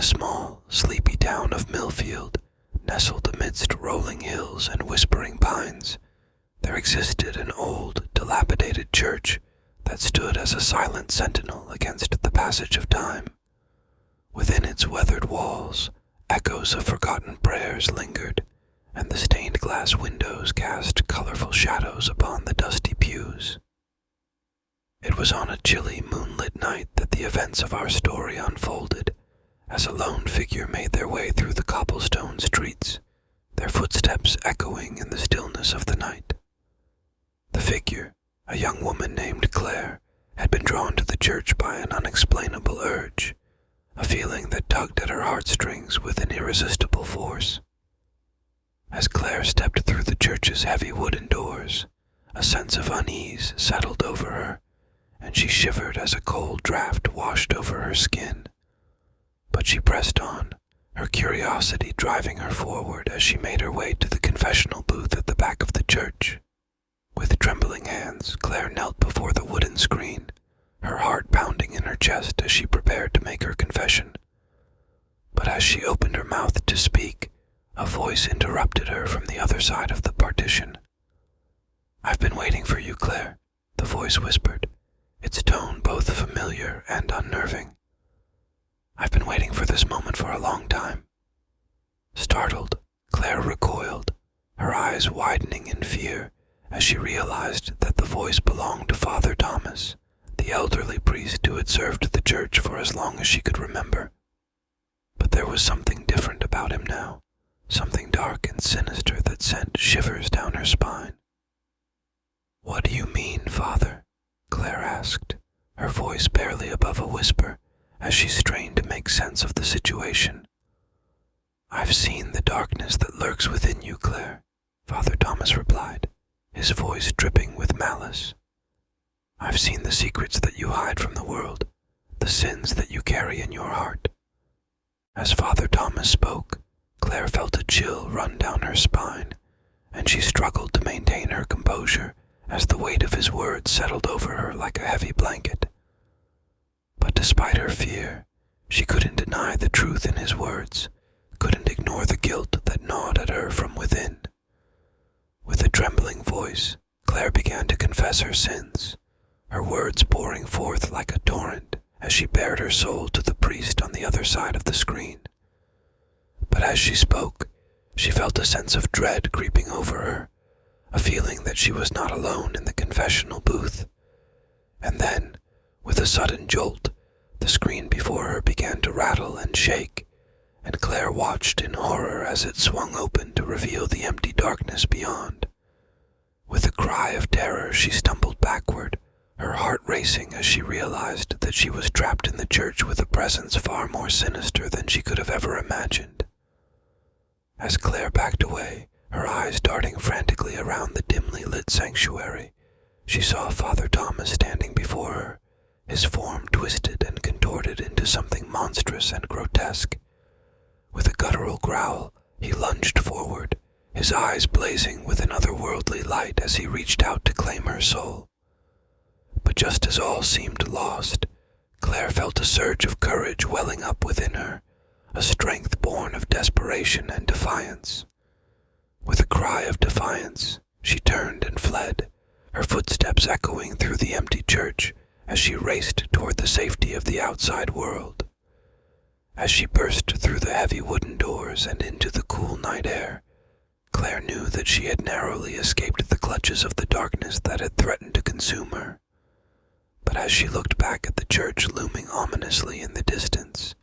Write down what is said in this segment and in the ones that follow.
the small, sleepy town of Millfield, nestled amidst rolling hills and whispering pines, there existed an old, dilapidated church that stood as a silent sentinel against the passage of time. Within its weathered walls, echoes of forgotten prayers lingered, and the stained glass windows cast colorful shadows upon the dusty pews. It was on a chilly, moonlit night that the events of our story unfolded, as a lone figure made their way through the cobblestone streets, their footsteps echoing in the stillness of the night. The figure, a young woman named Claire, had been drawn to the church by an unexplainable urge, a feeling that tugged at her heartstrings with an irresistible force. As Claire stepped through the church's heavy wooden doors, a sense of unease settled over her, and she shivered as a cold draft washed over her skin. But she pressed on, her curiosity driving her forward as she made her way to the confessional booth at the back of the church. With trembling hands, Claire knelt before the wooden screen, her heart pounding in her chest as she prepared to make her confession. But as she opened her mouth to speak, a voice interrupted her from the other side of the partition. "I've been waiting for you, Claire," the voice whispered, its tone both familiar and unnerving. "I've been waiting for this moment for a long time." Startled, Claire recoiled, her eyes widening in fear as she realized that the voice belonged to Father Thomas, the elderly priest who had served the church for as long as she could remember. But there was something different about him now, something dark and sinister that sent shivers down her spine. "What do you mean, Father?" Claire asked, her voice barely above a whisper, as she strained to make sense of the situation. "I've seen the darkness that lurks within you, Claire," Father Thomas replied, his voice dripping with malice. "I've seen the secrets that you hide from the world, the sins that you carry in your heart." As Father Thomas spoke, Claire felt a chill run down her spine, and she struggled to maintain her composure as the weight of his words settled over her like a heavy blanket. But despite her fear, she couldn't deny the truth in his words, couldn't ignore the guilt that gnawed at her from within. With a trembling voice, Claire began to confess her sins, her words pouring forth like a torrent as she bared her soul to the priest on the other side of the screen. But as she spoke, she felt a sense of dread creeping over her, a feeling that she was not alone in the confessional booth. And then, with a sudden jolt, the screen before her began to rattle and shake, and Claire watched in horror as it swung open to reveal the empty darkness beyond. With a cry of terror, she stumbled backward, her heart racing as she realized that she was trapped in the church with a presence far more sinister than she could have ever imagined. As Claire backed away, her eyes darting frantically around the dimly lit sanctuary, she saw Father Thomas standing before her, his form twisted and contorted into something monstrous and grotesque. With a guttural growl, he lunged forward, his eyes blazing with an otherworldly light as he reached out to claim her soul. But just as all seemed lost, Claire felt a surge of courage welling up within her, a strength born of desperation and defiance. With a cry of defiance, she turned and fled, her footsteps echoing through the empty church as she raced toward the safety of the outside world. As she burst through the heavy wooden doors and into the cool night air, Claire knew that she had narrowly escaped the clutches of the darkness that had threatened to consume her. But as she looked back at the church looming ominously in the distance,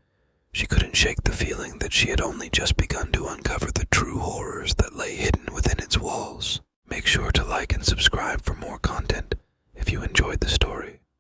she couldn't shake the feeling that she had only just begun to uncover the true horrors